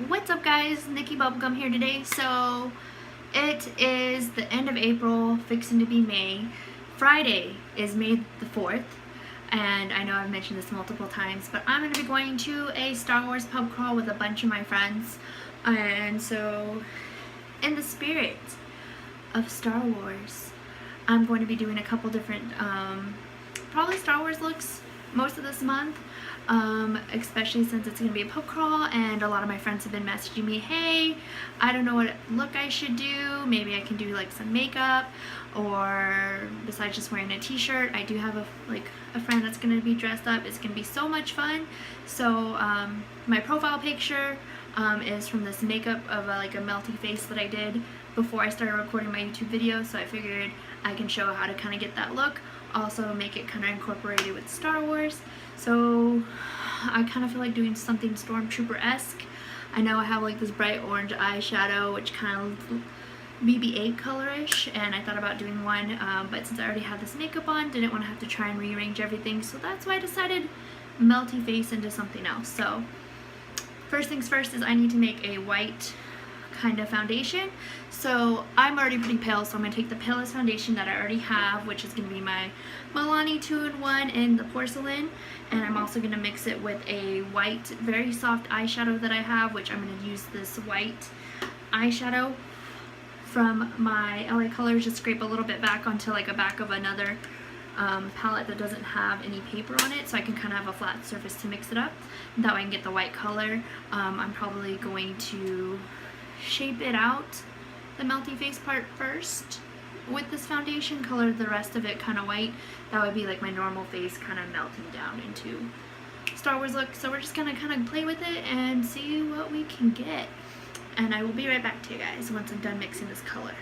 What's up guys, Nikki Bubblegum here today. So it is the end of April, fixing to be May. Friday is May the 4th, and I know I've mentioned this multiple times, but I'm going to be going to a Star Wars pub crawl with a bunch of my friends. And so in the spirit of Star Wars, I'm going to be doing a couple different probably Star Wars looks most of this month. Especially since it's going to be a pub crawl and a lot of my friends have been messaging me, hey, I don't know what look I should do, maybe I can do like some makeup, or besides just wearing a t-shirt, I do have a friend that's going to be dressed up. It's going to be so much fun. So my profile picture is from this makeup of like a melty face that I did before I started recording my YouTube video, so I figured I can show how to kind of get that look, also make it kind of incorporated with Star Wars. So I kind of feel like doing something Stormtrooper-esque. I know I have like this bright orange eyeshadow, which kind of BB-8 colorish, and I thought about doing one, but since I already had this makeup on, didn't want to have to try and rearrange everything, so that's why I decided melty face into something else. So first things first is I need to make a white kind of foundation. So I'm already pretty pale, so I'm going to take the palest foundation that I already have, which is going to be my Milani 2-in-1 in the porcelain, and I'm also going to mix it with a white, very soft eyeshadow that I have, which I'm going to use this white eyeshadow from my LA Colors, just scrape a little bit back onto like a back of another palette that doesn't have any paper on it, so I can kind of have a flat surface to mix it up. That way I can get the white color. I'm probably going to shape it out, the melty face part first with this foundation, color the rest of it kind of white. That would be like my normal face kind of melting down into Star Wars look. So we're just gonna kind of play with it and see what we can get, and I will be right back to you guys once I'm done mixing this color.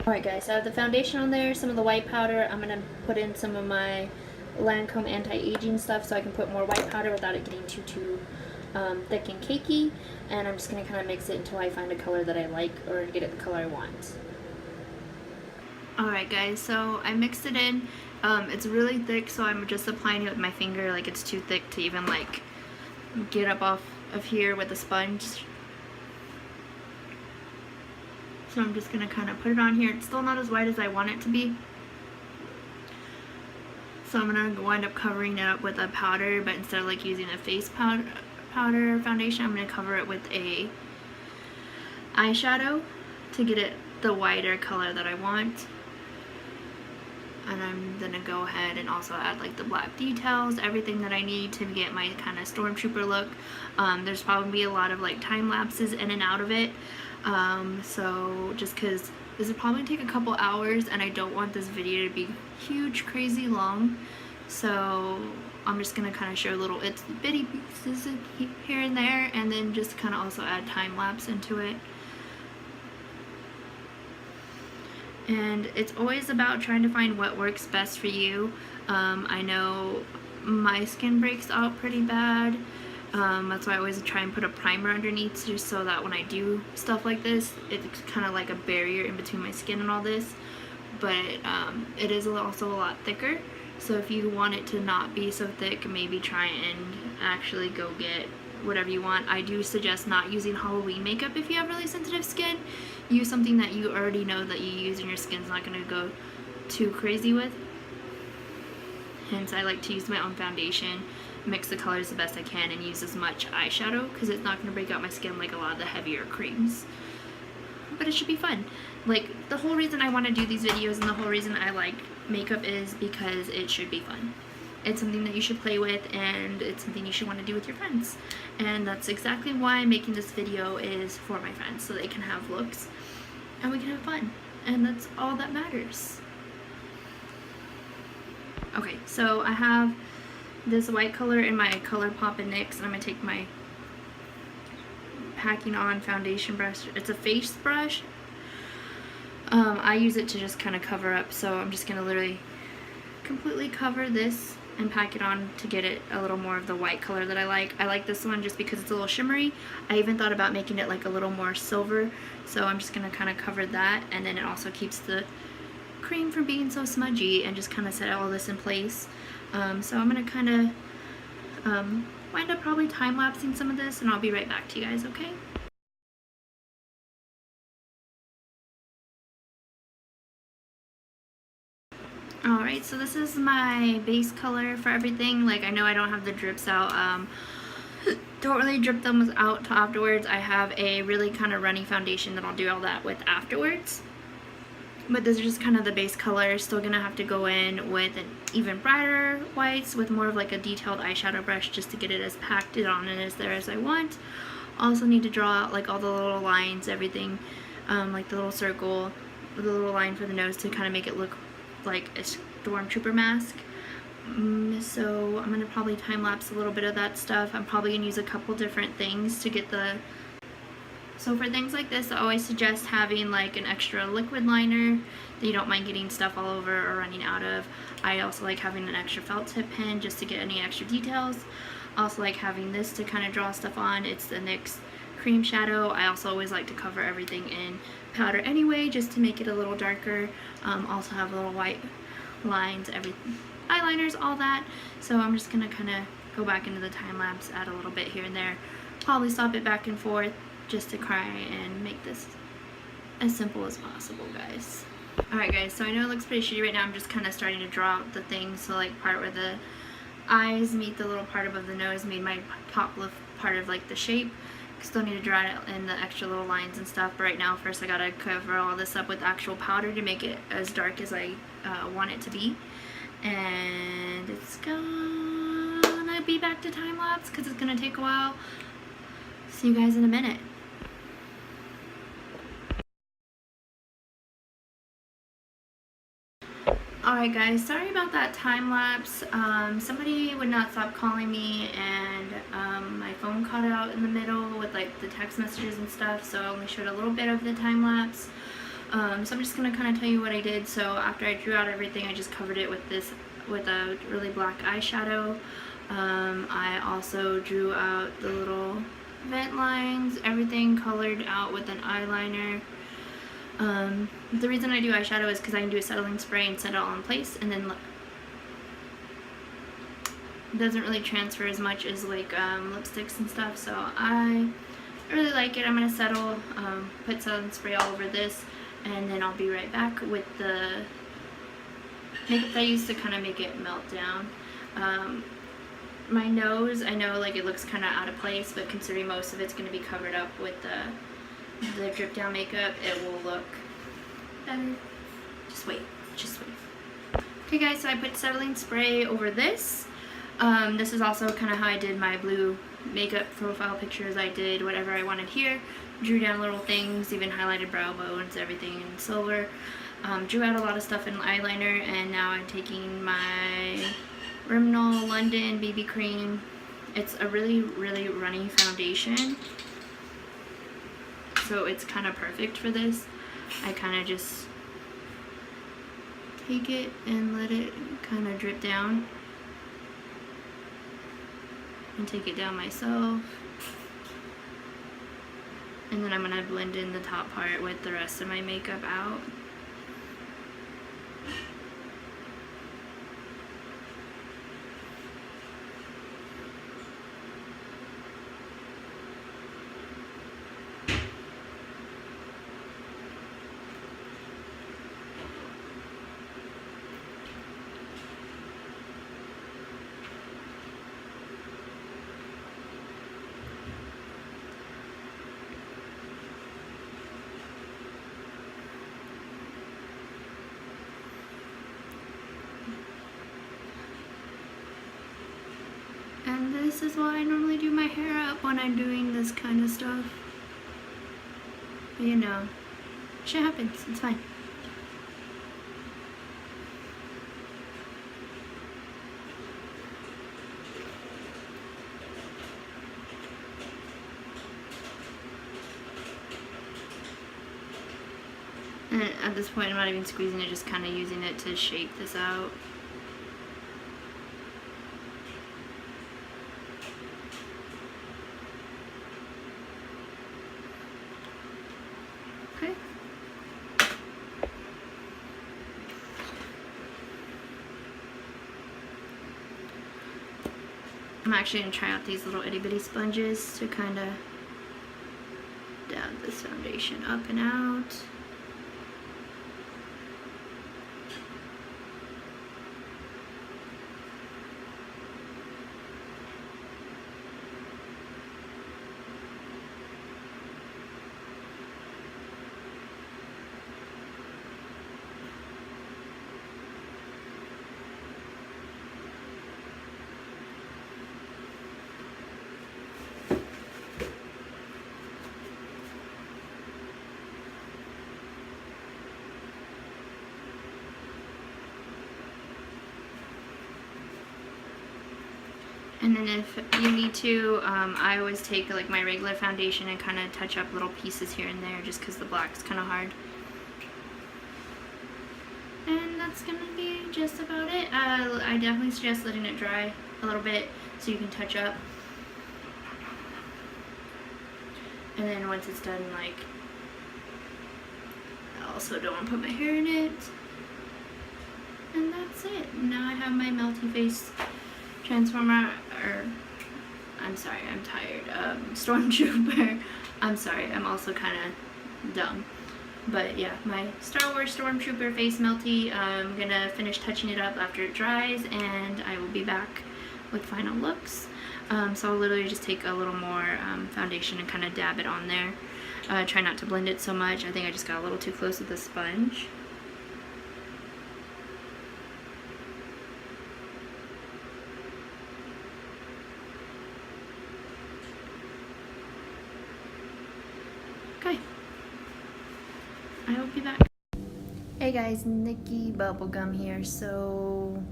Alright guys, so I have the foundation on there, some of the white powder. I'm gonna put in some of my Lancome anti-aging stuff so I can put more white powder without it getting too thick and cakey, and I'm just going to kind of mix it until I find a color that I like or get it the color I want. Alright guys, so I mixed it in. It's really thick, so I'm just applying it with my finger like it's too thick to even like get up off of here with a sponge. So I'm just going to kind of put it on here. It's still not as white as I want it to be, so I'm going to wind up covering it up with a powder, but instead of like using a face powder foundation, I'm going to cover it with a eyeshadow to get it the whiter color that I want. And I'm going to go ahead and also add like the black details, everything that I need to get my kind of Stormtrooper look. There's probably a lot of like time lapses in and out of it, so just because this will probably take a couple hours and I don't want this video to be huge, crazy long, so I'm just going to kind of show little bitty pieces here and there, and then just kind of also add time lapse into it. And it's always about trying to find what works best for you. I know my skin breaks out pretty bad. That's why I always try and put a primer underneath, just so that when I do stuff like this, it's kind of like a barrier in between my skin and all this. But it is also a lot thicker, so if you want it to not be so thick, maybe try and actually go get whatever you want. I do suggest not using Halloween makeup if you have really sensitive skin. Use something that you already know that you use and your skin's not going to go too crazy with. Hence, I like to use my own foundation, mix the colors the best I can, and use as much eyeshadow because it's not going to break out my skin like a lot of the heavier creams. But it should be fun. Like, the whole reason I want to do these videos and the whole reason I like makeup is because it should be fun. It's something that you should play with, and it's something you should want to do with your friends. And that's exactly why I'm making this video, is for my friends, so they can have looks and we can have fun. And that's all that matters. Okay, so I have this white color in my ColourPop and NYX, and I'm going to take my Packing On foundation brush. It's a face brush. I use it to just kind of cover up, so I'm just going to literally completely cover this and pack it on to get it a little more of the white color that I like. I like this one just because it's a little shimmery. I even thought about making it like a little more silver, so I'm just going to kind of cover that, and then it also keeps the cream from being so smudgy and just kind of set all this in place. So I'm going to kind of wind up probably time-lapsing some of this, and I'll be right back to you guys, okay? Alright, so this is my base color for everything. Like, I know I don't have the drips out. Don't really drip them out till afterwards. I have a really kind of runny foundation that I'll do all that with afterwards. But this is just kind of the base color. Still gonna have to go in with an even brighter whites with more of like a detailed eyeshadow brush just to get it as packed on and as there as I want. Also need to draw out like all the little lines, everything, like the little circle, the little line for the nose to kind of make it look like a stormtrooper mask. So I'm gonna probably time lapse a little bit of that stuff. I'm probably gonna use a couple different things to get the. So for things like this, I always suggest having like an extra liquid liner that you don't mind getting stuff all over or running out of. I also like having an extra felt tip pen just to get any extra details. I also like having this to kind of draw stuff on. It's the NYX cream shadow. I also always like to cover everything in powder anyway, just to make it a little darker. Also have little white lines, everything, eyeliners, all that. So I'm just gonna kind of go back into the time lapse, add a little bit here and there, probably swap it back and forth just to try and make this as simple as possible, guys. Alright guys, so I know it looks pretty shitty right now. I'm just kind of starting to draw out the things, so like part where the eyes meet the little part above the nose made my top lip part of like the shape. Still need to draw it in the extra little lines and stuff, but right now first I gotta cover all this up with actual powder to make it as dark as I want it to be. And it's gonna be back to time lapse because it's gonna take a while. See you guys in a minute. Alright guys, sorry about that time lapse. Somebody would not stop calling me, and my phone cut out in the middle with like the text messages and stuff, so I only showed a little bit of the time lapse. So I'm just gonna kind of tell you what I did. So after I drew out everything, I just covered it with this, with a really black eyeshadow. I also drew out the little vent lines, everything colored out with an eyeliner. The reason I do eyeshadow is because I can do a settling spray and set it all in place, and then it doesn't really transfer as much as like lipsticks and stuff, so I really like it. I'm going to settle, put settling spray all over this, and then I'll be right back with the makeup that I used to kind of make it melt down. My nose, I know like it looks kind of out of place, but considering most of it's going to be covered up with the drip down makeup, it will look better. Just wait. Okay guys, so I put settling spray over this. This is also kind of how I did my blue makeup profile pictures. I did whatever I wanted here. Drew down little things, even highlighted brow bones, everything in silver. Drew out a lot of stuff in eyeliner, and now I'm taking my Rimmel London BB cream. It's a really, really runny foundation, so it's kind of perfect for this. I kind of just take it and let it kind of drip down, and take it down myself, and then I'm going to blend in the top part with the rest of my makeup out. And this is why I normally do my hair up when I'm doing this kind of stuff. But you know, shit happens, it's fine. And at this point I'm not even squeezing it, just kind of using it to shape this out. Okay. I'm actually going to try out these little itty bitty sponges to kind of dab this foundation up and out. And then if you need to, I always take like my regular foundation and kind of touch up little pieces here and there just because the black's kind of hard. And that's going to be just about it. I definitely suggest letting it dry a little bit so you can touch up. And then once it's done, like, I also don't want to put my hair in it. And that's it. Now I have my melty face Transformer, or I'm sorry, I'm tired. Stormtrooper. I'm sorry, I'm also kind of dumb. But yeah, my Star Wars Stormtrooper face melty. I'm gonna finish touching it up after it dries, and I will be back with final looks. So I'll literally just take a little more foundation and kind of dab it on there. Try not to blend it so much. I think I just got a little too close with the sponge. Okay, I will be back. Hey guys, Nikki Bubblegum here. So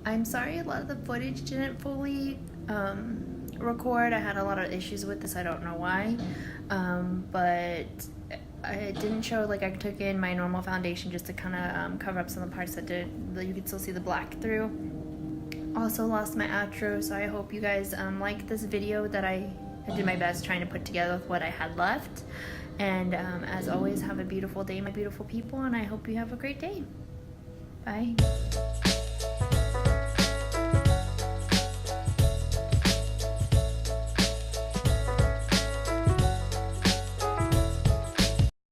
I'm sorry a lot of the footage didn't fully record. I had a lot of issues with this, I don't know why, but I didn't show, like, I took in my normal foundation just to kind of cover up some of the parts that you could still see the black through. Also lost my outro, so I hope you guys like this video that I did my best trying to put together with what I had left. And as always, have a beautiful day, my beautiful people, and I hope you have a great day. Bye.